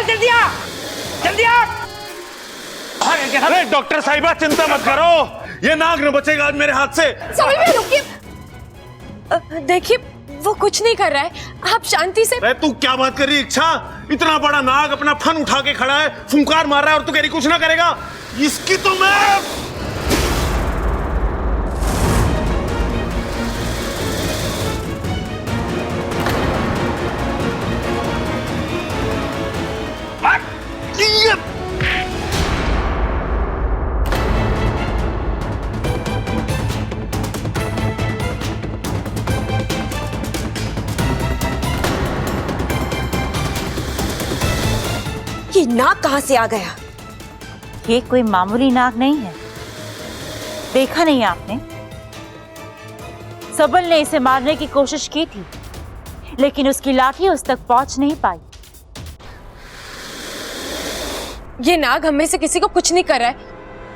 जल्दी आ, जल्दी आ। अरे डॉक्टर साहिबा चिंता मत करो, ये नाग न बचेगा आज मेरे हाथ से। समझ में रुकिए, देखिए वो कुछ नहीं कर रहा है, आप शांति से। अरे तू क्या बात कर रही इच्छा? इतना बड़ा नाग अपना फन उठा के खड़ा है, फुंकार मार रहा है और तू कह रही कुछ ना करेगा? इसकी तो मैं ये नाग कहां से आ गया? ये कोई मामूली नाग नहीं है, देखा नहीं आपने? सबल ने इसे मारने की कोशिश की थी, लेकिन उसकी लाठी उस तक पहुंच नहीं पाई। ये नाग हम में से किसी को कुछ नहीं कर रहा है,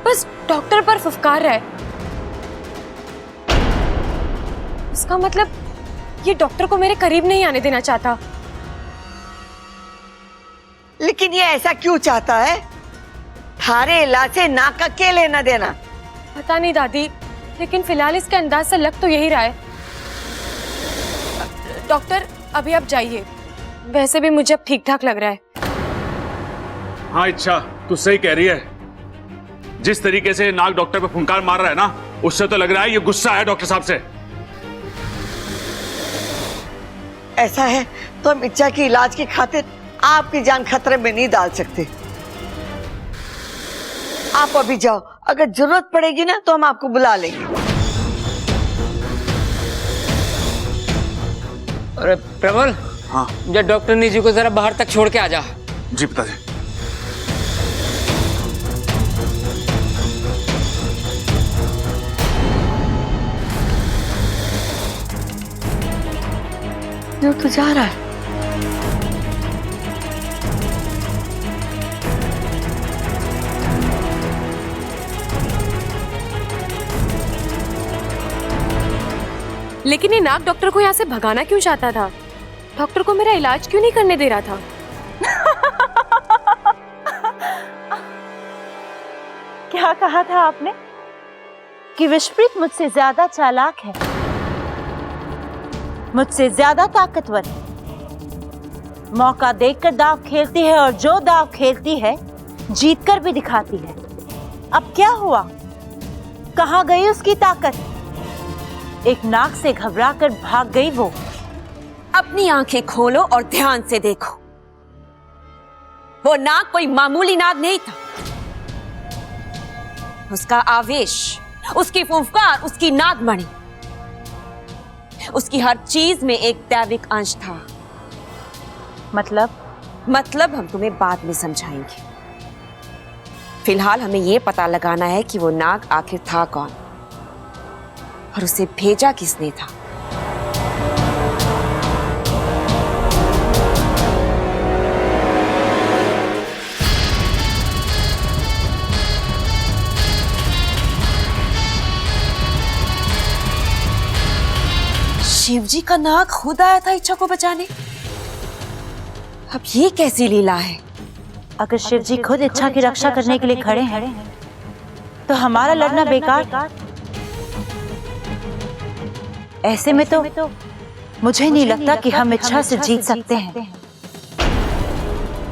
बस डॉक्टर पर फुफकार रहा है। इसका मतलब ये डॉक्टर को मेरे करीब नहीं आने देना चाहता। लेकिन ये ऐसा क्यों चाहता है? थारे इलाज से नाक का क्या लेना देना? पता नहीं दादी, लेकिन फिलहाल इसके अंदाज से लग तो यही रहा है। डॉक्टर अभी आप जाइए, वैसे भी मुझे अब ठीक ठाक लग रहा है। हाँ इच्छा, तू सही कह रही है। जिस तरीके से नाग डॉक्टर पे फुंकार मार रहा है ना, उससे तो लग रहा है ये गुस्सा है डॉक्टर साहब से। ऐसा है तो हम इच्छा की इलाज की खातिर आपकी जान खतरे में नहीं डाल सकते। आप अभी जाओ, अगर जरूरत पड़ेगी ना तो हम आपको बुला लेंगे। अरे प्रबल, हाँ जब डॉक्टर नीजू को जरा बाहर तक छोड़ के आ जा। जी पिताजी। तो जा रहा है। लेकिन ये नाग डॉक्टर को यहाँ से भगाना क्यों चाहता था? डॉक्टर को मेरा इलाज क्यों नहीं करने दे रहा था? क्या कहा था आपने कि विश्वप्रीत मुझसे ज्यादा चालाक है, मुझसे ज्यादा ताकतवर है, मौका देखकर दांव खेलती है और जो दांव खेलती है जीतकर भी दिखाती है। अब क्या हुआ? कहां गई उसकी ताकत? एक नाग से घबराकर भाग गई वो। अपनी आंखें खोलो और ध्यान से देखो, वो नाग कोई मामूली नाग नहीं था। उसका आवेश, उसकी फुफकार, उसकी नागमणि, उसकी हर चीज में एक दैविक अंश था। मतलब हम तुम्हें बाद में समझाएंगे। फिलहाल हमें यह पता लगाना है कि वो नाग आखिर था कौन और उसे भेजा किसने था। शिवजी का नाग खुद आया था इच्छा को बचाने। अब ये कैसी लीला है? अगर शिवजी खुद इच्छा की रक्षा करने के लिए खड़े हैं तो हमारा लड़ना बेकार। ऐसे में तो मुझे नहीं लगता कि हम इच्छा से जीत सकते हैं।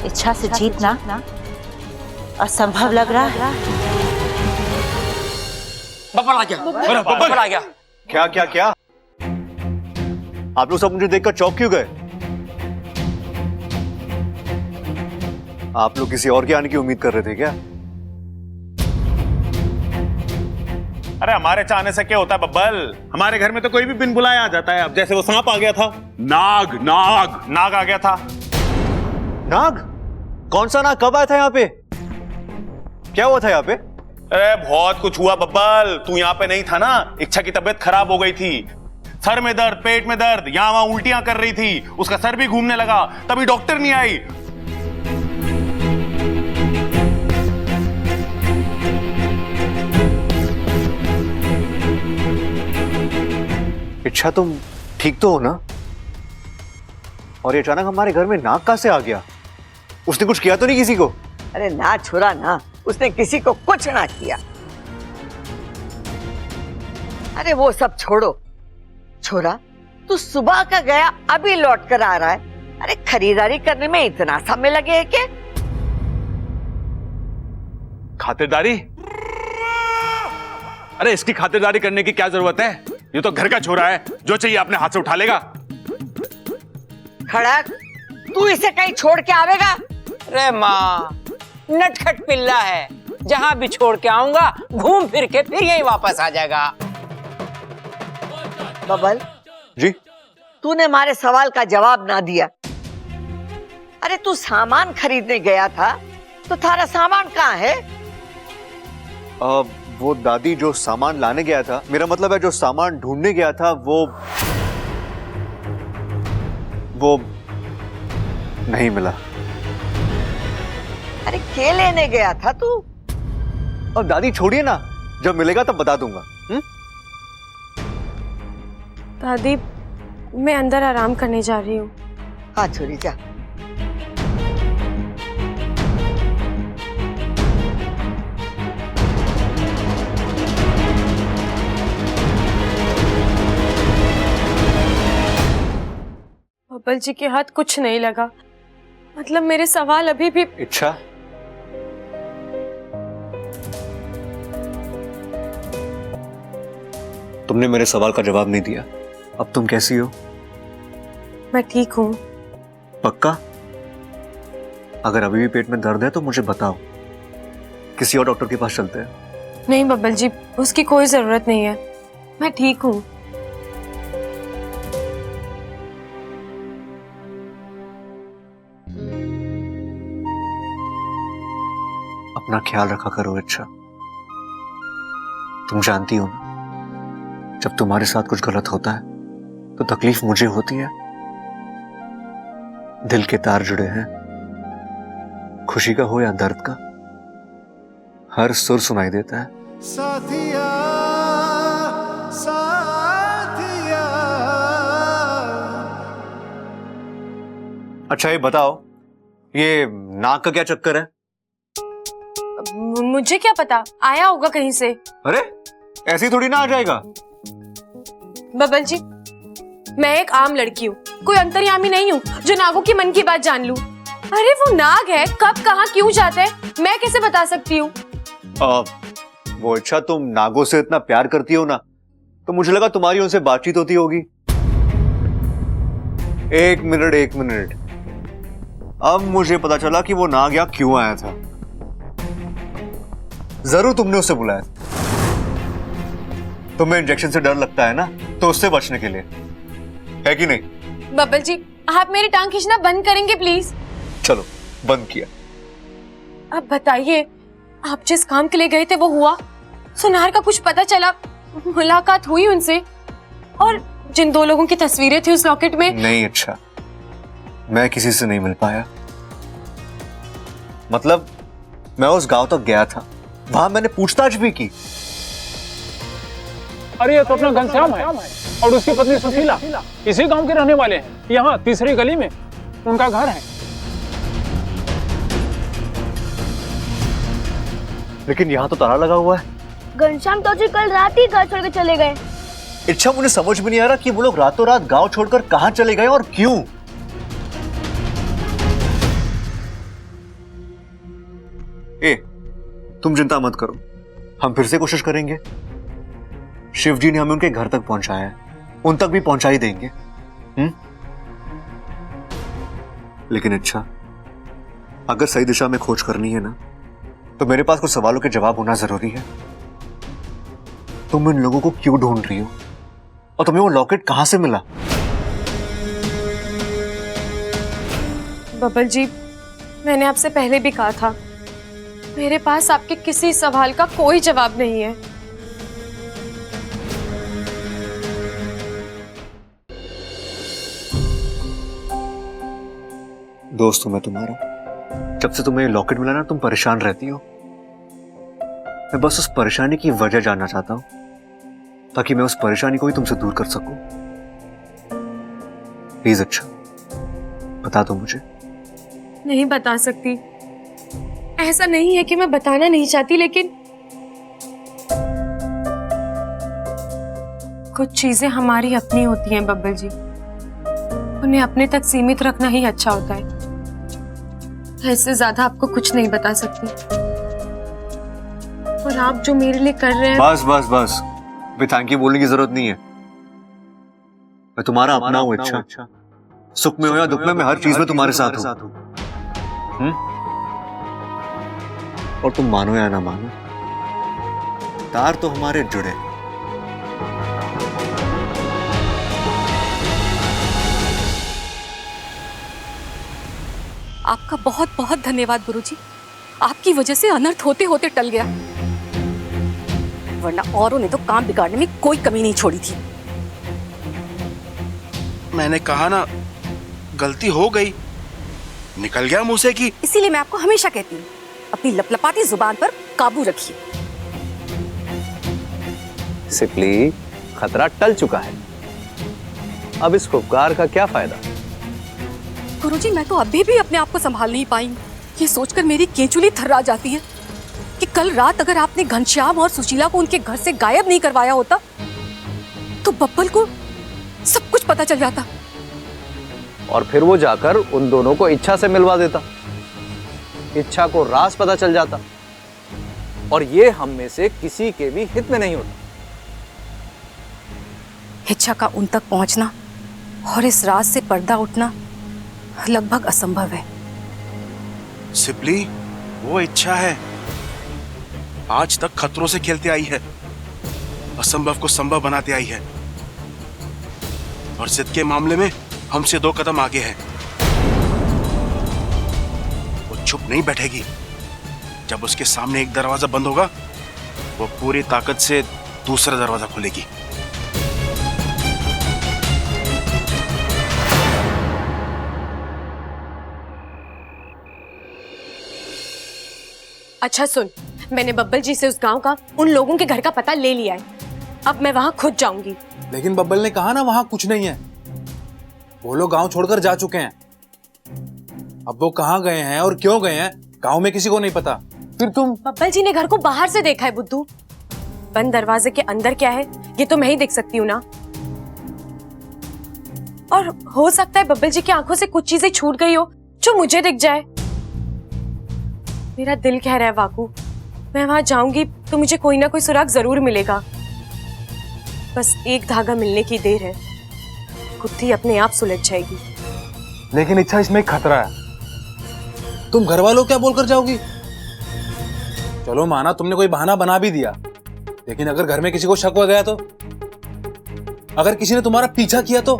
इच्छा से जीतना असंभव लग रहा है। बब्बर आ गया, बब्बर आ गया। क्या क्या क्या? आप लोग सब मुझे देखकर चौंक क्यों गए? आप लोग किसी और के आने की उम्मीद कर रहे थे क्या? अरे हमारे चाहने से क्या होता है बब्बल? हमारे घर में तो कोई भी बिन बुलाए आ जाता है। अब जैसे वो सांप आ गया था, नाग नाग नाग आ गया था। नाग? कौन सा नाग? कब आया था यहाँ पे? क्या हुआ था यहाँ पे? अरे बहुत कुछ हुआ बब्बल, तू यहाँ पे नहीं था ना। इच्छा की तबीयत खराब हो गई थी, सर में दर्द, पेट में दर्द, यहाँ वहां उल्टियां कर रही थी, उसका सर भी घूमने लगा, तभी डॉक्टर नहीं आई। इच्छा तुम ठीक तो हो ना? और ये अचानक हमारे घर में नाग कहां से आ गया? उसने कुछ किया तो नहीं किसी को? अरे ना छोरा ना, उसने किसी को कुछ ना किया। अरे वो सब छोड़ो, छोरा तू सुबह का गया अभी लौट कर आ रहा है। अरे खरीदारी करने में इतना समय लगे है क्या? खातिरदारी? अरे इसकी खातिरदारी करने की क्या जरूरत है? ये तो घर का छोरा है, जो चाहिए अपने हाथ से उठा लेगा। खड़क, तू इसे कहीं छोड़ के आवेगा? अरे माँ, नटखट पिल्ला है, जहाँ भी छोड़ के आऊंगा घूम फिर के फिर यही वापस आ जाएगा। बबल जी? तूने हमारे सवाल का जवाब ना दिया। अरे तू सामान खरीदने गया था, तो थारा सामान कहाँ है? वो दादी जो सामान लाने गया था, मेरा मतलब है जो सामान ढूंढने गया था वो नहीं मिला। अरे क्या लेने गया था तू? और दादी छोड़िए ना, जब मिलेगा तब बता दूंगा। दादी, मैं अंदर आराम करने जा रही हूँ। हाँ छोरी जा। बबल जी के हाथ कुछ नहीं लगा, मतलब मेरे सवाल अभी भी। इच्छा, तुमने मेरे सवाल का जवाब नहीं दिया। अब तुम कैसी हो? मैं ठीक हूँ। पक्का? अगर अभी भी पेट में दर्द है तो मुझे बताओ, किसी और डॉक्टर के पास चलते हैं। नहीं बबल जी, उसकी कोई जरूरत नहीं है, मैं ठीक हूँ। अपना ख्याल रखा करो इच्छा। तुम जानती हो ना, जब तुम्हारे साथ कुछ गलत होता है तो तकलीफ मुझे होती है। दिल के तार जुड़े हैं, खुशी का हो या दर्द का, हर सुर सुनाई देता है। साथिया, साथिया। अच्छा ये बताओ, ये नाक का क्या चक्कर है? मुझे क्या पता, आया होगा कहीं से। अरे ऐसे ही थोड़ी ना आ जाएगा। बबल जी, मैं एक आम लड़की हूँ, कोई अंतर्यामी नहीं हूँ जो नागों की मन की बात जान लूं। अरे वो नाग है, कब कहाँ क्यों जाते हैं मैं कैसे बता सकती हूँ? वो अच्छा, तुम नागों से इतना प्यार करती हो ना, तो मुझे लगा तुम्हारी उनसे बातचीत होती होगी। एक मिनट, अब मुझे पता चला कि वो नाग यहाँ क्यों आया था। जरूर तुमने उसे बुलाया था। तुम्हें इंजेक्शन से डर लगता है ना, तो उससे बचने के लिए, है कि नहीं? बबल जी, आप मेरी टांग खींचना बंद करेंगे प्लीज? चलो, बंद किया। अब बताइए, आप जिस काम के लिए गए थे वो हुआ? सुनार का कुछ पता चला? मुलाकात हुई उनसे? और जिन दो लोगों की तस्वीरें थी उस लॉकेट में? नहीं अच्छा, मैं किसी से नहीं मिल पाया। मतलब मैं उस गांव तक गया था, वहां मैंने पूछताछ भी की। अरे ये तो अपना घनश्याम है और उसकी पत्नी सुशीला, इसी गांव के रहने वाले हैं। यहाँ तीसरी गली में उनका घर है। लेकिन यहाँ तो ताला लगा हुआ है। घनश्याम तो जी कल रात ही घर छोड़ के चले गए। अच्छा, मुझे समझ में नहीं आ रहा कि वो लोग रातों रात गांव छोड़कर कहां चले गए और क्यों। तुम चिंता मत करो, हम फिर से कोशिश करेंगे। शिव जी ने हमें उनके घर तक पहुंचाया है, उन तक भी पहुंचा ही देंगे। लेकिन अच्छा, अगर सही दिशा में खोज करनी है ना, तो मेरे पास कुछ सवालों के जवाब होना जरूरी है। तुम इन लोगों को क्यों ढूंढ रही हो, और तुम्हें वो लॉकेट कहां से मिला? बबल जी, मैंने आपसे पहले भी कहा था, मेरे पास आपके किसी सवाल का कोई जवाब नहीं है। दोस्त हूं मैं तुम्हारा। जब से तुम्हें लॉकेट मिला ना, तुम परेशान रहती हो। मैं बस उस परेशानी की वजह जानना चाहता हूं, ताकि मैं उस परेशानी को ही तुमसे दूर कर सकूं। प्लीज अच्छा, बता दो मुझे, नहीं बता सकती। ऐसा नहीं है कि मैं बताना नहीं चाहती, लेकिन कुछ चीजें हमारी अपनी होती हैं बब्बल जी, उन्हें अपने तक सीमित रखना ही अच्छा होता है। इससे ज्यादा आपको कुछ नहीं बता सकती। और आप जो मेरे लिए कर रहे हैं। बस बस बस, अभी थैंक यू बोलने की जरूरत नहीं है। मैं तुम्हारा अपना हूँ इच्छा। सुख में हो या दुख में, मैं हर चीज में तुम्हारे साथ हूँ। और तुम मानो या ना मानो, तार तो हमारे जुड़े। आपका बहुत बहुत धन्यवाद गुरुजी। आपकी वजह से अनर्थ होते होते टल गया, वरना औरों ने तो काम बिगाड़ने में कोई कमी नहीं छोड़ी थी। मैंने कहा ना, गलती हो गई, निकल गया मुंह से कि। इसीलिए मैं आपको हमेशा कहती हूँ, अपनी लपलपाती जुबान पर काबू रखिए। सिपली, खतरा टल चुका है, अब इस उपकार का क्या फायदा? गुरुजी, मैं तो अभी भी अपने आप को संभाल नहीं पाई। ये सोचकर मेरी केंचुली थर्रा जाती है कि कल रात अगर आपने घनश्याम और सुशीला को उनके घर से गायब नहीं करवाया होता तो बब्बल को सब कुछ पता चल जाता, और फिर वो जाकर उन दोनों को इच्छा से मिलवा देता, इच्छा को राज पता चल जाता, और ये हम में से किसी के भी हित में नहीं होता। इच्छा का उन तक पहुंचना और इस राज से पर्दा उठना लगभग असंभव है। सिपली, वो इच्छा है, आज तक खतरों से खेलते आई है, असंभव को संभव बनाते आई है, और जिद के मामले में हमसे 2 कदम आगे है। वो चुप नहीं बैठेगी। जब उसके सामने एक दरवाजा बंद होगा, वो पूरी ताकत से दूसरा दरवाजा खोलेगी। अच्छा सुन, मैंने बब्बल जी से उस गांव का, उन लोगों के घर का पता ले लिया है। अब मैं वहां खुद जाऊंगी। लेकिन बब्बल ने कहा ना वहां कुछ नहीं है। वो लोग गांव छोड़कर जा चुके हैं। अब वो कहां गए हैं और क्यों गए हैं, गांव में किसी को नहीं पता। फिर तुम। बब्बल जी ने घर को बाहर से देखा है बुद्धू, बंद दरवाजे के अंदर क्या है ये तो मैं ही देख सकती हूँ ना। और हो सकता है बब्बल जी की आंखों से कुछ चीजें छूट गई हो जो मुझे दिख जाए। मेरा दिल कह रहा है वाकू, मैं वहां जाऊंगी तो मुझे कोई ना कोई सुराग जरूर मिलेगा। बस एक धागा मिलने की देर है, गुत्थी अपने आप सुलझ जाएगी। लेकिन इच्छा, इसमें एक खतरा है। तुम घर वालों क्या बोलकर जाओगी? चलो माना तुमने कोई बहाना बना भी दिया, लेकिन अगर घर में किसी को शक हो गया तो, अगर किसी ने तुम्हारा पीछा किया तो?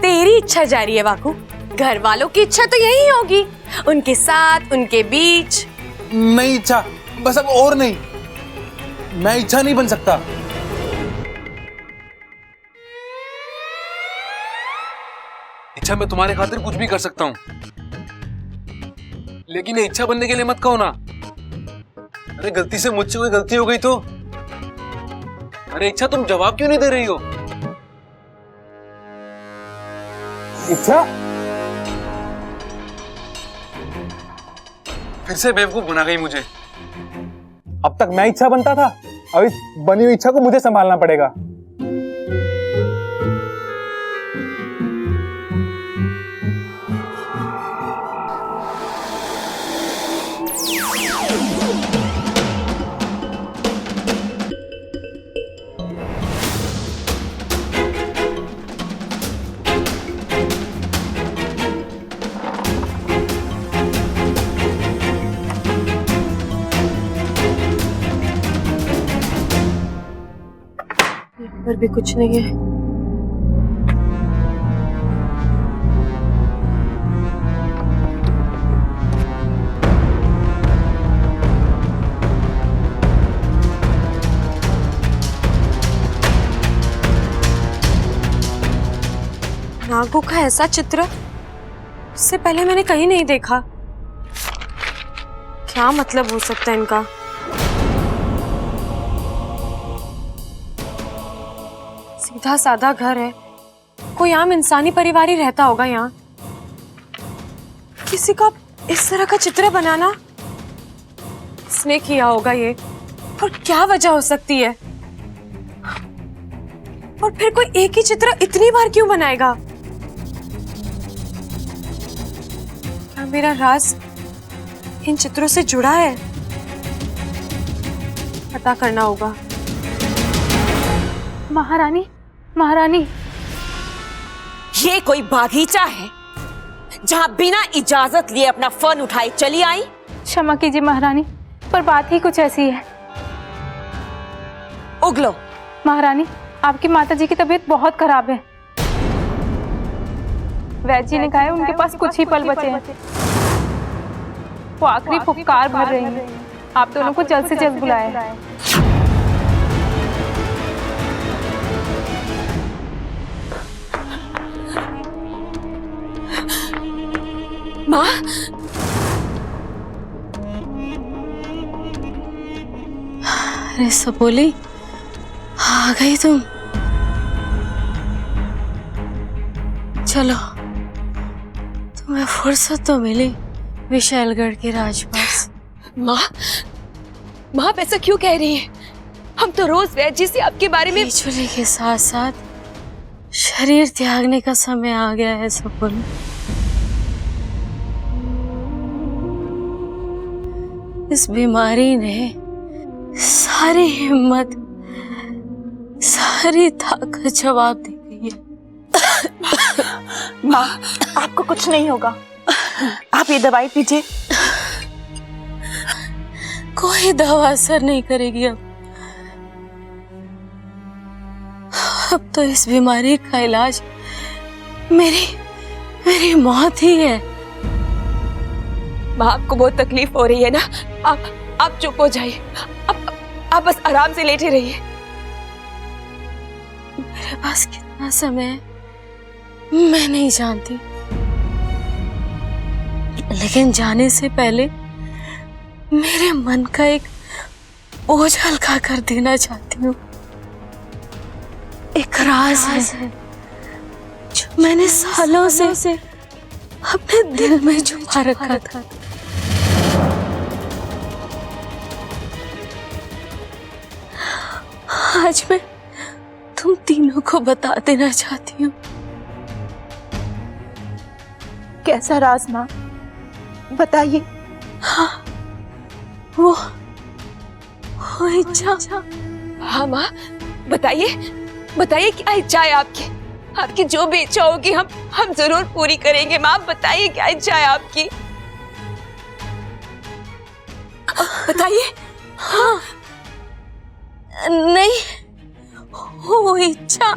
तेरी इच्छा जारी है वाकू, घर वालों की इच्छा तो यही होगी, उनके साथ, उनके बीच। नहीं इच्छा, बस अब और नहीं। मैं इच्छा नहीं बन सकता। इच्छा, मैं तुम्हारे खातिर कुछ भी कर सकता हूं, लेकिन ये इच्छा बनने के लिए मत कहो ना। अरे गलती से मुझसे कोई गलती हो गई तो? अरे इच्छा, तुम जवाब क्यों नहीं दे रही हो? इच्छा, फिर से बेवकूफ बना गई मुझे। अब तक मैं इच्छा बनता था, अब इस बनी हुई इच्छा को मुझे संभालना पड़ेगा। पर भी कुछ नहीं है। नागों का ऐसा चित्र इससे पहले मैंने कहीं नहीं देखा। क्या मतलब हो सकता है इनका? सीधा साधा घर है, कोई आम इंसानी परिवार ही रहता होगा यहाँ। किसी का इस तरह का चित्र बनाना किसने किया होगा ये, और क्या वजह हो सकती है? और फिर कोई एक ही चित्र इतनी बार क्यों बनाएगा? क्या मेरा राज इन चित्रों से जुड़ा है? पता करना होगा। महारानी, महारानी, ये कोई बागीचा है जहां बिना इजाजत लिए अपना फन उठाए चली आई? क्षमा कीजिए महारानी, पर बात ही कुछ ऐसी है। उगलो। महारानी, आपकी माताजी की तबीयत बहुत खराब है। वैद्य जी ने कहा है उनके पास कुछ ही पल बचे हैं। वो आखिरी फुफकार भर रही हैं। आप दोनों को जल्द से जल्द बुलाएं। माँ, अरे सपोली, आ गई तुम। चलो, तुम्हें फुर्सत तो मिली विशालगढ़ के राजपास। माँ, माँ आप ऐसा क्यों कह रही हैं? हम तो रोज वैद्य जी से आपके बारे में। केचुली के साथ साथ शरीर त्यागने का समय आ गया है सपोली। इस बीमारी ने सारी हिम्मत, सारी ताकत जवाब दे गई है। माँ, आपको कुछ नहीं होगा। आप ये दवाई पीजिए। कोई दवा असर नहीं करेगी अब तो इस बीमारी का इलाज मेरी मौत ही है। माँ, आपको बहुत तकलीफ हो रही है ना? आप चुप हो जाइए। आप बस आराम से लेटे रहिए। मेरे पास कितना समय है मैं नहीं जानती, लेकिन जाने से पहले मेरे मन का एक बोझ हल्का कर देना चाहती हूँ। एक राज है जो मैंने सालों से अपने दिल में छुपा रखा था। आज मैं तुम तीनों को बता देना चाहती हूँ। कैसा राज माँ, बताइए। हाँ, वो इच्छा। हाँ माँ, बताइए क्या इच्छा है आपकी जो भी इच्छा होगी हम जरूर पूरी करेंगे। माँ, बताइए क्या इच्छा है आपकी? बताइए। हाँ, नहीं, वो इच्छा